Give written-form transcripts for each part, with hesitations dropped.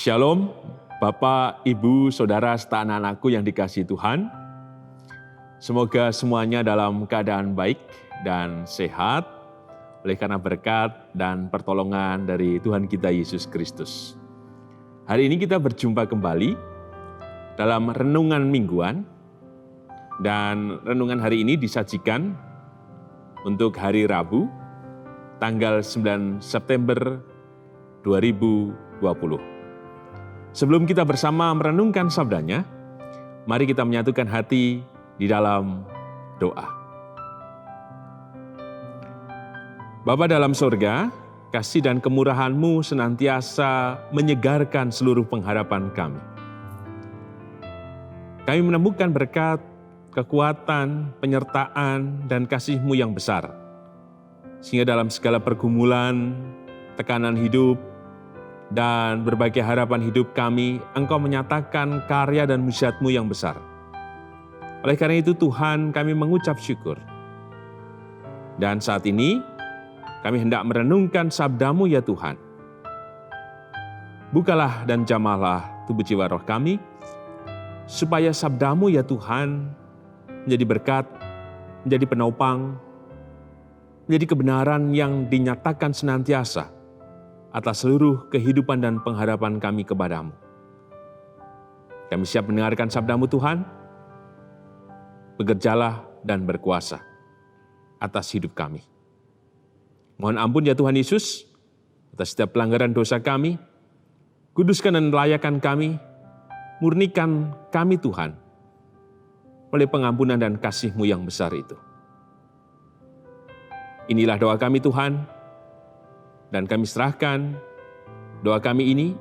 Shalom, Bapak, Ibu, Saudara, serta anak-anakku yang dikasihi Tuhan. Semoga semuanya dalam keadaan baik dan sehat, oleh karena berkat dan pertolongan dari Tuhan kita Yesus Kristus. Hari ini kita berjumpa kembali dalam renungan mingguan, dan renungan hari ini disajikan untuk hari Rabu, tanggal 9 September 2020. Sebelum kita bersama merenungkan sabdanya, mari kita menyatukan hati di dalam doa. Bapa dalam sorga, kasih dan kemurahan-Mu senantiasa menyegarkan seluruh pengharapan kami. Kami menemukan berkat, kekuatan, penyertaan, dan kasih-Mu yang besar. Sehingga dalam segala pergumulan, tekanan hidup, dan berbagai harapan hidup kami, Engkau menyatakan karya dan mujizat-Mu yang besar. Oleh karena itu Tuhan, kami mengucap syukur. Dan saat ini, kami hendak merenungkan sabda-Mu ya Tuhan. Bukalah dan jamahlah tubuh jiwa roh kami, supaya sabda-Mu ya Tuhan menjadi berkat, menjadi penopang, menjadi kebenaran yang dinyatakan senantiasa atas seluruh kehidupan dan pengharapan kami kepadamu. Kami siap mendengarkan sabda-Mu Tuhan, bekerjalah dan berkuasa atas hidup kami. Mohon ampun ya Tuhan Yesus, atas setiap pelanggaran dosa kami, kuduskan dan layakan kami, murnikan kami Tuhan, oleh pengampunan dan kasih-Mu yang besar itu. Inilah doa kami Tuhan, dan kami serahkan doa kami ini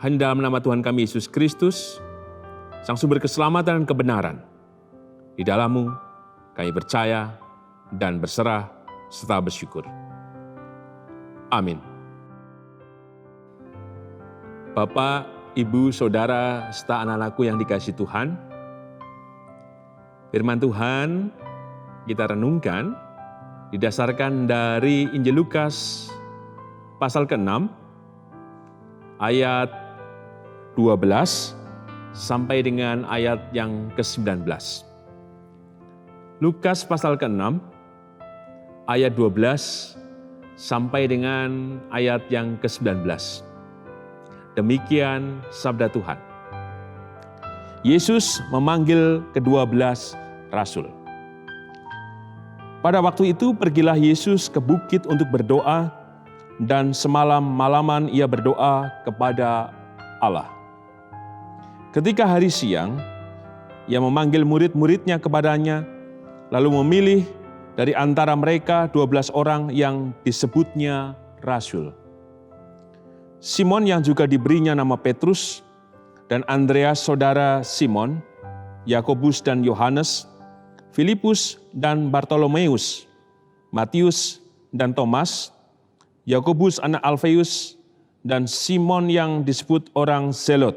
hanya dalam nama Tuhan kami Yesus Kristus, Sang Sumber keselamatan dan kebenaran. Di dalam-Mu kami percaya dan berserah serta bersyukur. Amin. Bapak, Ibu, Saudara, serta anak-anakku yang dikasihi Tuhan, firman Tuhan kita renungkan didasarkan dari Injil Lukas pasal ke-6 ayat 12 sampai dengan ayat yang ke-19. Lukas pasal ke-6 ayat 12 sampai dengan ayat yang ke-19. Demikian sabda Tuhan. Yesus memanggil ke-12 rasul. Pada waktu itu pergilah Yesus ke bukit untuk berdoa, dan semalam-malaman ia berdoa kepada Allah. Ketika hari siang, ia memanggil murid-muridnya kepadanya, lalu memilih dari antara mereka 12 orang yang disebutnya rasul. Simon yang juga diberinya nama Petrus, dan Andreas saudara Simon, Yakobus dan Yohanes, Filipus dan Bartolomeus, Matius dan Thomas, Yakobus anak Alfeus, dan Simon yang disebut orang Zelot,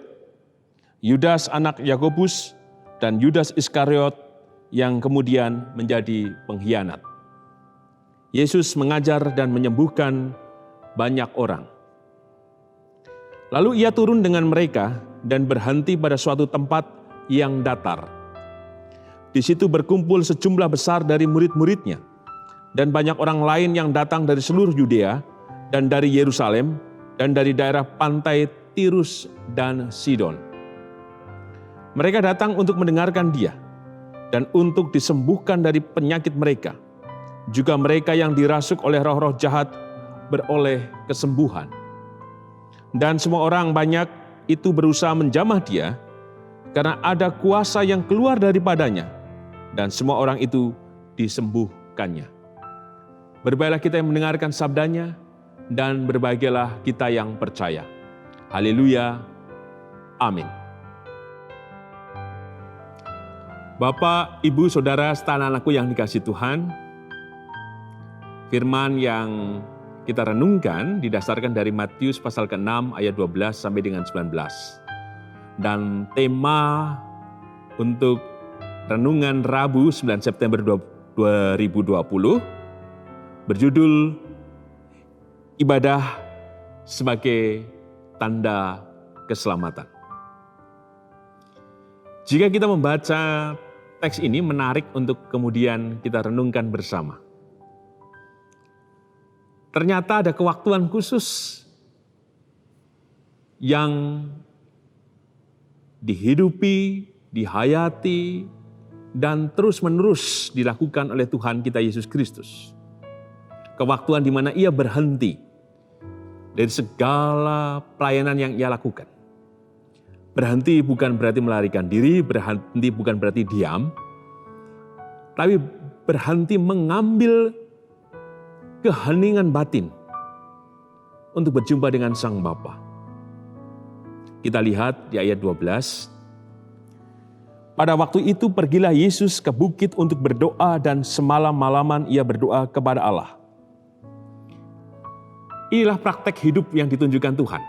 Yudas anak Yakobus, dan Yudas Iskariot yang kemudian menjadi pengkhianat. Yesus mengajar dan menyembuhkan banyak orang. Lalu ia turun dengan mereka dan berhenti pada suatu tempat yang datar. Di situ berkumpul sejumlah besar dari murid-muridnya, dan banyak orang lain yang datang dari seluruh Yudea, dan dari Yerusalem, dan dari daerah pantai Tirus dan Sidon. Mereka datang untuk mendengarkan dia, dan untuk disembuhkan dari penyakit mereka. Juga mereka yang dirasuk oleh roh-roh jahat beroleh kesembuhan. Dan semua orang banyak itu berusaha menjamah dia, karena ada kuasa yang keluar daripadanya, dan semua orang itu disembuhkannya. Berbahagialah kita yang mendengarkan sabdanya, dan berbahagialah kita yang percaya. Haleluya. Amin. Bapak, Ibu, Saudara, serta anak-anakku yang dikasihi Tuhan, firman yang kita renungkan didasarkan dari Matius pasal ke-6 ayat 12 sampai dengan 19. Dan tema untuk renungan Rabu 9 September 2020 berjudul Ibadah sebagai tanda keselamatan. Jika kita membaca teks ini, menarik untuk kemudian kita renungkan bersama. Ternyata ada kewaktuan khusus yang dihidupi, dihayati, dan terus-menerus dilakukan oleh Tuhan kita Yesus Kristus. Kewaktuan di mana Ia berhenti dari segala pelayanan yang Ia lakukan. Berhenti bukan berarti melarikan diri, berhenti bukan berarti diam, tapi berhenti mengambil keheningan batin untuk berjumpa dengan Sang Bapa. Kita lihat di ayat 12. Pada waktu itu pergilah Yesus ke bukit untuk berdoa dan semalam-malaman Ia berdoa kepada Allah. Inilah praktek hidup yang ditunjukkan Tuhan.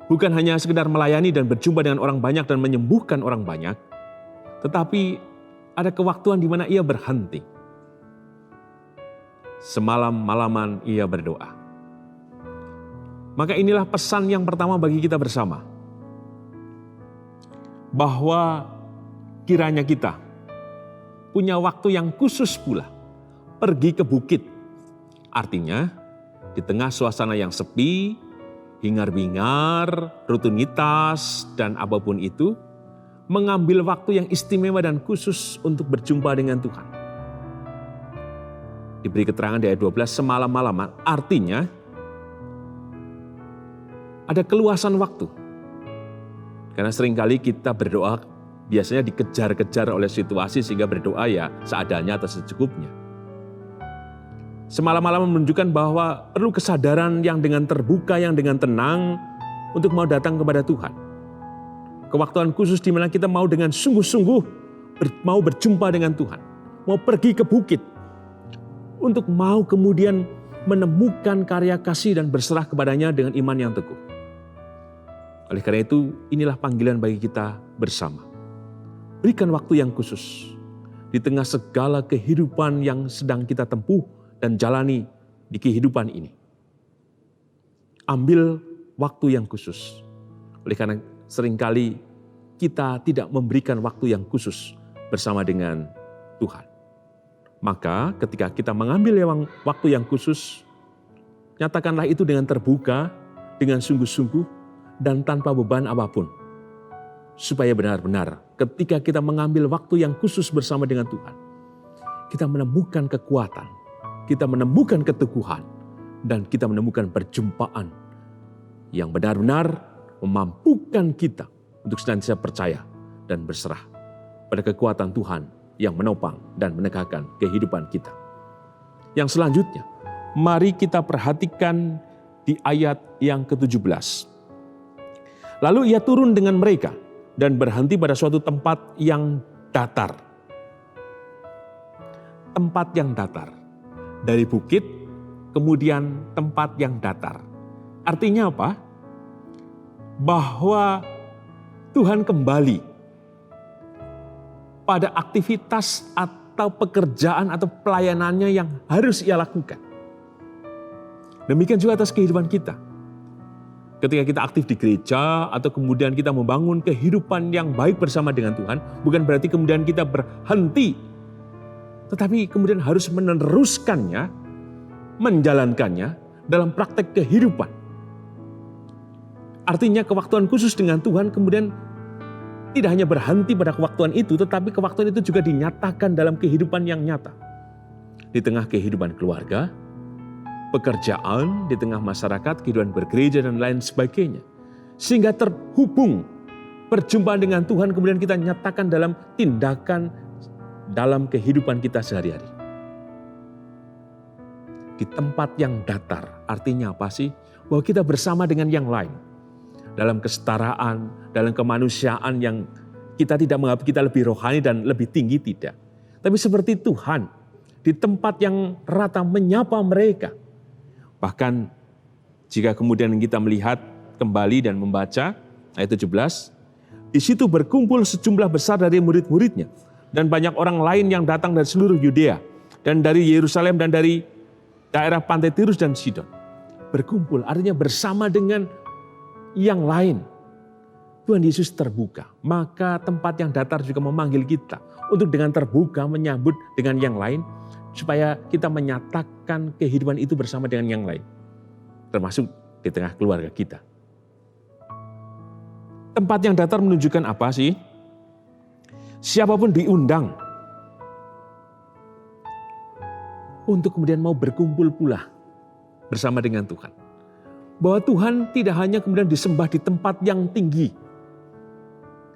Bukan hanya sekedar melayani dan berjumpa dengan orang banyak dan menyembuhkan orang banyak, tetapi ada kewaktuan di mana Ia berhenti. Semalam-malaman Ia berdoa. Maka inilah pesan yang pertama bagi kita bersama. Bahwa kiranya kita punya waktu yang khusus pula. Pergi ke bukit. Artinya di tengah suasana yang sepi, hingar-bingar, rutinitas, dan apapun itu, mengambil waktu yang istimewa dan khusus untuk berjumpa dengan Tuhan. Diberi keterangan di ayat 12, semalam-malaman, artinya ada keluasan waktu. Karena seringkali kita berdoa biasanya dikejar-kejar oleh situasi sehingga berdoa ya seadanya atau secukupnya. Semalam-malaman menunjukkan bahwa perlu kesadaran yang dengan terbuka, yang dengan tenang untuk mau datang kepada Tuhan. Kewaktuan khusus di mana kita mau dengan sungguh-sungguh mau berjumpa dengan Tuhan. Mau pergi ke bukit untuk mau kemudian menemukan karya kasih dan berserah kepadanya dengan iman yang teguh. Oleh karena itu, inilah panggilan bagi kita bersama. Berikan waktu yang khusus di tengah segala kehidupan yang sedang kita tempuh dan jalani di kehidupan ini. Ambil waktu yang khusus. Oleh karena seringkali kita tidak memberikan waktu yang khusus bersama dengan Tuhan. Maka ketika kita mengambil waktu yang khusus, nyatakanlah itu dengan terbuka, dengan sungguh-sungguh, dan tanpa beban apapun. Supaya benar-benar ketika kita mengambil waktu yang khusus bersama dengan Tuhan, kita menemukan kekuatan, kita menemukan keteguhan, dan kita menemukan perjumpaan yang benar-benar memampukan kita untuk senantiasa percaya dan berserah pada kekuatan Tuhan yang menopang dan menegakkan kehidupan kita. Yang selanjutnya, mari kita perhatikan di ayat yang ke-17. Lalu Ia turun dengan mereka dan berhenti pada suatu tempat yang datar. Tempat yang datar. Dari bukit, kemudian tempat yang datar. Artinya apa? Bahwa Tuhan kembali pada aktivitas atau pekerjaan atau pelayanannya yang harus Ia lakukan. Demikian juga atas kehidupan kita. Ketika kita aktif di gereja atau kemudian kita membangun kehidupan yang baik bersama dengan Tuhan, bukan berarti kemudian kita berhenti, tetapi kemudian harus meneruskannya, menjalankannya dalam praktek kehidupan. Artinya kewaktuan khusus dengan Tuhan kemudian tidak hanya berhenti pada kewaktuan itu, tetapi kewaktuan itu juga dinyatakan dalam kehidupan yang nyata. Di tengah kehidupan keluarga, pekerjaan, di tengah masyarakat, kehidupan bergereja, dan lain sebagainya. Sehingga terhubung perjumpaan dengan Tuhan kemudian kita nyatakan dalam tindakan dalam kehidupan kita sehari-hari. Di tempat yang datar, artinya apa sih? Bahwa kita bersama dengan yang lain. Dalam kesetaraan, dalam kemanusiaan yang kita tidak menganggap kita lebih rohani dan lebih tinggi, tidak. Tapi seperti Tuhan, di tempat yang rata menyapa mereka. Bahkan jika kemudian kita melihat kembali dan membaca ayat 17, di situ berkumpul sejumlah besar dari murid-muridnya dan banyak orang lain yang datang dari seluruh Yudea dan dari Yerusalem dan dari daerah pantai Tirus dan Sidon. Berkumpul artinya bersama dengan yang lain. Tuhan Yesus terbuka, maka tempat yang datar juga memanggil kita untuk dengan terbuka menyambut dengan yang lain, supaya kita menyatakan kehidupan itu bersama dengan yang lain, termasuk di tengah keluarga kita. Tempat yang datar menunjukkan apa sih? Siapapun diundang untuk kemudian mau berkumpul pula bersama dengan Tuhan. Bahwa Tuhan tidak hanya kemudian disembah di tempat yang tinggi.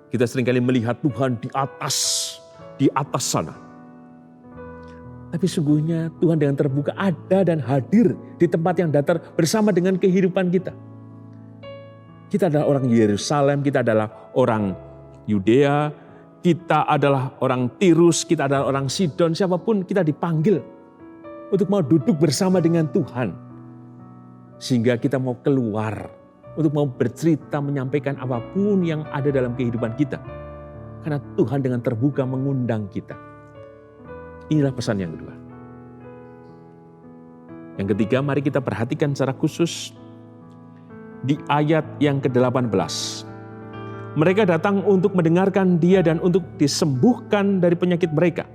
Kita seringkali melihat Tuhan di atas sana. Tapi sungguhnya Tuhan dengan terbuka ada dan hadir di tempat yang datar bersama dengan kehidupan kita. Kita adalah orang Yerusalem, kita adalah orang Yudea, kita adalah orang Tirus, kita adalah orang Sidon, siapapun kita dipanggil untuk mau duduk bersama dengan Tuhan. Sehingga kita mau keluar, untuk mau bercerita, menyampaikan apapun yang ada dalam kehidupan kita. Karena Tuhan dengan terbuka mengundang kita. Inilah pesan yang kedua. Yang ketiga, mari kita perhatikan secara khusus di ayat yang ke-18. Mereka datang untuk mendengarkan Dia dan untuk disembuhkan dari penyakit mereka.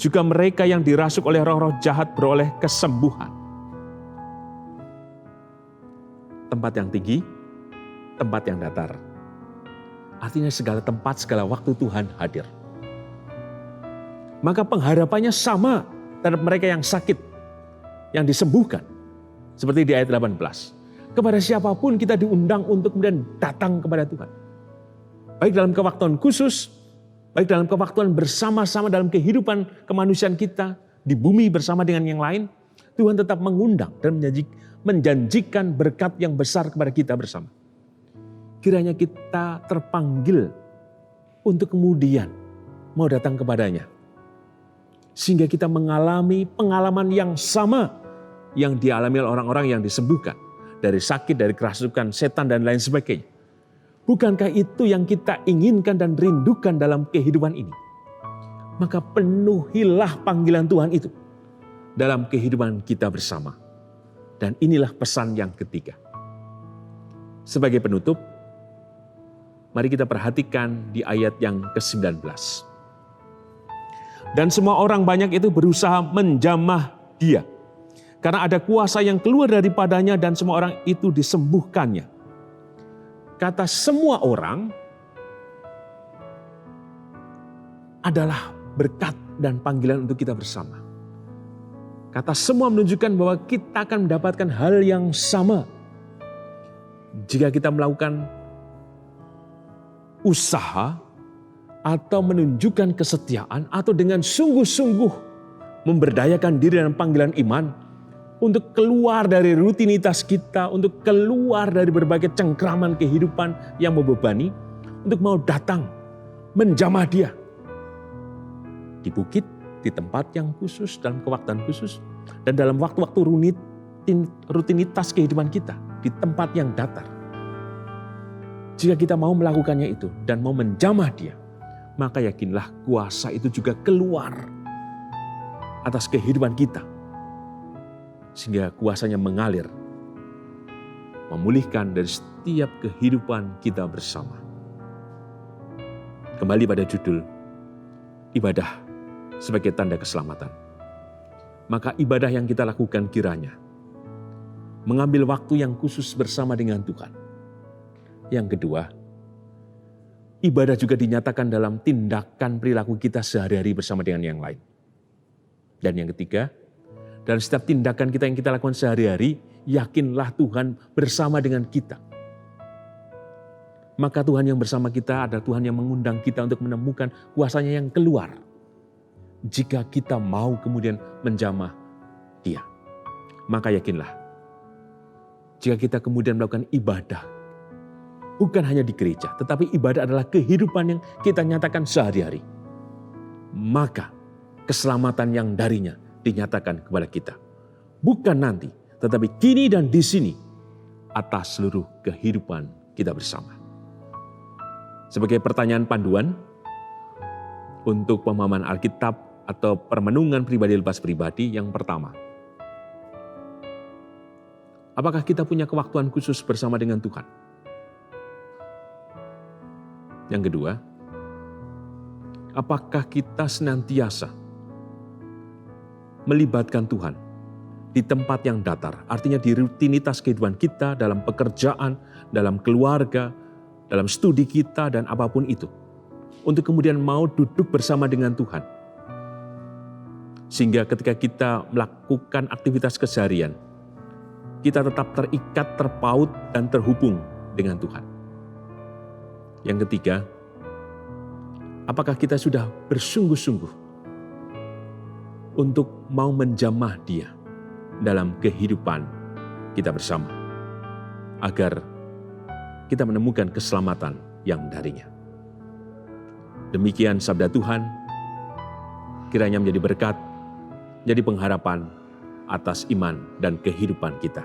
Juga mereka yang dirasuk oleh roh-roh jahat beroleh kesembuhan. Tempat yang tinggi, tempat yang datar. Artinya segala tempat, segala waktu Tuhan hadir. Maka pengharapannya sama terhadap mereka yang sakit, yang disembuhkan. Seperti di ayat 18. Kepada siapapun kita diundang untuk kemudian datang kepada Tuhan. Baik dalam kewaktuan khusus, baik dalam kewaktuan bersama-sama dalam kehidupan kemanusiaan kita, di bumi bersama dengan yang lain, Tuhan tetap mengundang dan menjanjikan berkat yang besar kepada kita bersama. Kiranya kita terpanggil untuk kemudian mau datang kepadanya. Sehingga kita mengalami pengalaman yang sama yang dialami oleh orang-orang yang disembuhkan. Dari sakit, dari kerasukan setan dan lain sebagainya. Bukankah itu yang kita inginkan dan rindukan dalam kehidupan ini? Maka penuhilah panggilan Tuhan itu dalam kehidupan kita bersama. Dan inilah pesan yang ketiga. Sebagai penutup, mari kita perhatikan di ayat yang ke-19. Dan semua orang banyak itu berusaha menjamah Dia. Karena ada kuasa yang keluar daripadanya dan semua orang itu disembuhkannya. Kata semua orang adalah berkat dan panggilan untuk kita bersama. Kata semua menunjukkan bahwa kita akan mendapatkan hal yang sama. Jika kita melakukan usaha atau menunjukkan kesetiaan atau dengan sungguh-sungguh memberdayakan diri dalam panggilan iman untuk keluar dari rutinitas kita, untuk keluar dari berbagai cengkraman kehidupan yang membebani, untuk mau datang menjamah Dia di bukit, di tempat yang khusus, dalam kewaktuan khusus, dan dalam waktu-waktu rutinitas kehidupan kita, di tempat yang datar. Jika kita mau melakukannya itu dan mau menjamah Dia, maka yakinlah kuasa itu juga keluar atas kehidupan kita. Sehingga kuasanya mengalir, memulihkan dari setiap kehidupan kita bersama. Kembali pada judul, ibadah sebagai tanda keselamatan. Maka ibadah yang kita lakukan kiranya mengambil waktu yang khusus bersama dengan Tuhan. Yang kedua, ibadah juga dinyatakan dalam tindakan perilaku kita sehari-hari bersama dengan yang lain. Dan yang ketiga, dalam setiap tindakan kita yang kita lakukan sehari-hari, yakinlah Tuhan bersama dengan kita. Maka Tuhan yang bersama kita adalah Tuhan yang mengundang kita untuk menemukan kuasanya yang keluar. Jika kita mau kemudian menjamah Dia. Maka yakinlah, jika kita kemudian melakukan ibadah, bukan hanya di gereja, tetapi ibadah adalah kehidupan yang kita nyatakan sehari-hari. Maka keselamatan yang darinya dinyatakan kepada kita. Bukan nanti, tetapi kini dan di sini atas seluruh kehidupan kita bersama. Sebagai pertanyaan panduan untuk pemahaman Alkitab atau permenungan pribadi lepas pribadi, yang pertama, apakah kita punya kewaktuan khusus bersama dengan Tuhan? Yang kedua, apakah kita senantiasa melibatkan Tuhan di tempat yang datar, artinya di rutinitas kehidupan kita, dalam pekerjaan, dalam keluarga, dalam studi kita, dan apapun itu, untuk kemudian mau duduk bersama dengan Tuhan. Sehingga ketika kita melakukan aktivitas keseharian, kita tetap terikat, terpaut, dan terhubung dengan Tuhan. Yang ketiga, apakah kita sudah bersungguh-sungguh untuk mau menjamah Dia dalam kehidupan kita bersama, agar kita menemukan keselamatan yang darinya. Demikian sabda Tuhan, kiranya menjadi berkat, jadi pengharapan atas iman dan kehidupan kita.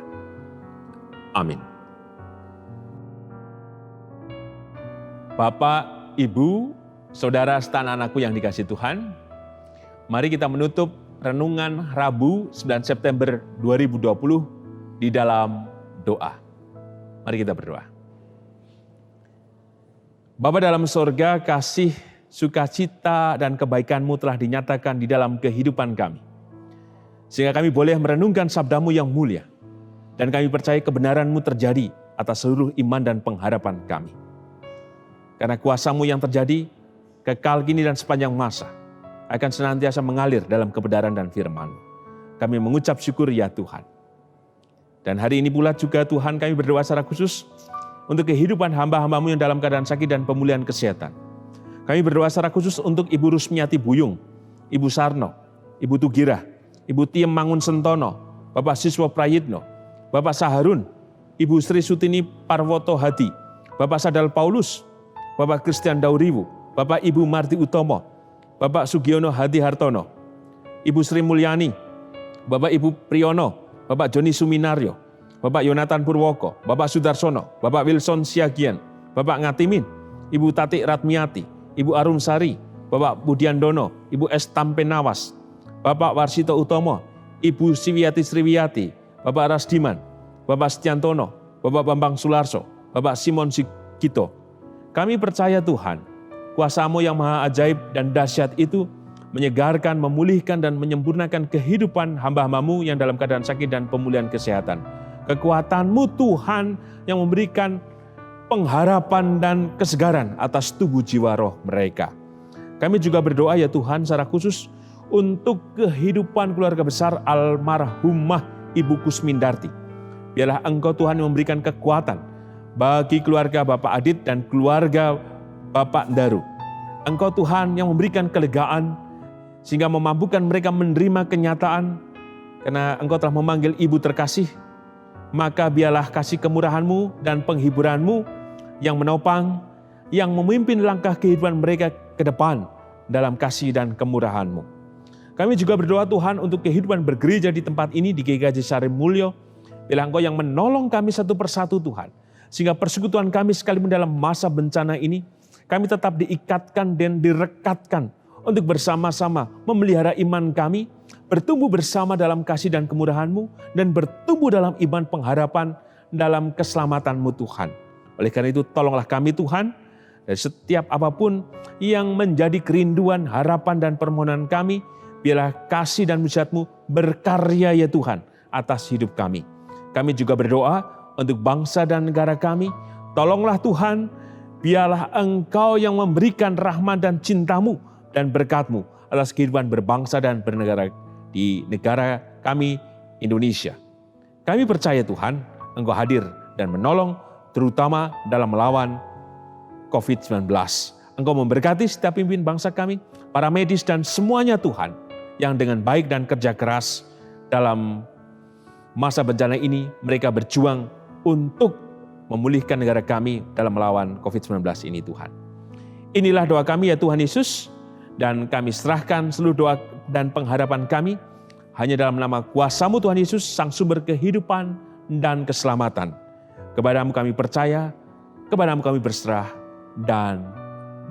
Amin. Bapak, Ibu, Saudara serta anak-anakku yang dikasihi Tuhan, mari kita menutup renungan Rabu 9 September 2020 di dalam doa. Mari kita berdoa. Bapa dalam sorga, kasih, sukacita, dan kebaikan-Mu telah dinyatakan di dalam kehidupan kami. Sehingga kami boleh merenungkan sabda-Mu yang mulia. Dan kami percaya kebenaran-Mu terjadi atas seluruh iman dan pengharapan kami. Karena kuasa-Mu yang terjadi, kekal kini dan sepanjang masa, akan senantiasa mengalir dalam kebenaran dan firman-Mu. Kami mengucap syukur ya Tuhan. Dan hari ini pula juga Tuhan, kami berdoa secara khusus untuk kehidupan hamba-hamba-Mu yang dalam keadaan sakit dan pemulihan kesehatan. Kami berdoa secara khusus untuk Ibu Rusmiati Buyung, Ibu Sarno, Ibu Tugira, Ibu Tiem Mangun Sentono, Bapak Siswa Prayitno, Bapak Saharun, Ibu Sri Sutini Parwoto Hadi, Bapak Sadal Paulus, Bapak Christian Dauriwu, Bapak Ibu Marti Utomo, Bapak Sugiono Hadi Hartono, Ibu Sri Mulyani, Bapak Ibu Priyono, Bapak Joni Suminaryo, Bapak Yonatan Purwoko, Bapak Sudarsono, Bapak Wilson Siagian, Bapak Ngatimin, Ibu Tati Ratmiati, Ibu Arum Sari, Bapak Budiandono, Ibu S. Tampenawas, Bapak Warsito Utomo, Ibu Siwiati Sriwiati, Bapak Rasdiman, Bapak Setiantono, Bapak Bambang Sularso, Bapak Simon Sigito. Kami percaya Tuhan, kuasa-Mu yang maha ajaib dan dahsyat itu menyegarkan, memulihkan, dan menyempurnakan kehidupan hamba-hamba-Mu yang dalam keadaan sakit dan pemulihan kesehatan. Kekuatan-Mu Tuhan yang memberikan pengharapan dan kesegaran atas tubuh jiwa roh mereka. Kami juga berdoa ya Tuhan secara khusus untuk kehidupan keluarga besar almarhumah Ibu Kusmindarti. Biarlah Engkau Tuhan yang memberikan kekuatan bagi keluarga Bapak Adit dan keluarga Bapak Daru. Engkau Tuhan yang memberikan kelegaan sehingga memampukan mereka menerima kenyataan karena Engkau telah memanggil ibu terkasih. Maka biarlah kasih kemurahan-Mu dan penghiburan-Mu yang menopang, yang memimpin langkah kehidupan mereka ke depan dalam kasih dan kemurahan-Mu. Kami juga berdoa Tuhan untuk kehidupan bergereja di tempat ini di GKJ Sarimulyo. Biarlah Engkau yang menolong kami satu persatu Tuhan. Sehingga persekutuan kami sekalipun dalam masa bencana ini, kami tetap diikatkan dan direkatkan untuk bersama-sama memelihara iman kami, bertumbuh bersama dalam kasih dan kemurahan-Mu, dan bertumbuh dalam iman pengharapan dalam keselamatan-Mu Tuhan. Oleh karena itu tolonglah kami Tuhan, dari setiap apapun yang menjadi kerinduan, harapan, dan permohonan kami, biarlah kasih dan mujizat-Mu berkarya ya Tuhan atas hidup kami. Kami juga berdoa untuk bangsa dan negara kami, tolonglah Tuhan, biarlah Engkau yang memberikan rahmat dan cinta-Mu dan berkat-Mu atas kehidupan berbangsa dan bernegara di negara kami Indonesia. Kami percaya Tuhan, Engkau hadir dan menolong terutama dalam melawan COVID-19. Engkau memberkati setiap pimpin bangsa kami, para medis dan semuanya Tuhan, yang dengan baik dan kerja keras dalam masa bencana ini mereka berjuang untuk memulihkan negara kami dalam melawan COVID-19 ini Tuhan. Inilah doa kami ya Tuhan Yesus, dan kami serahkan seluruh doa dan pengharapan kami hanya dalam nama kuasa-Mu Tuhan Yesus, Sang Sumber kehidupan dan keselamatan. Kepada-Mu kami percaya, kepada-Mu kami berserah dan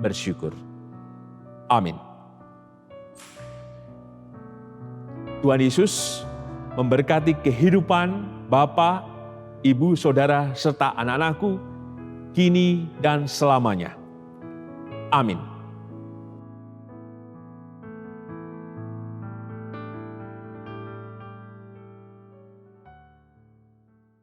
bersyukur. Amin. Tuhan Yesus memberkati kehidupan Bapa, Ibu, Saudara, serta anak-anakku, kini dan selamanya. Amin.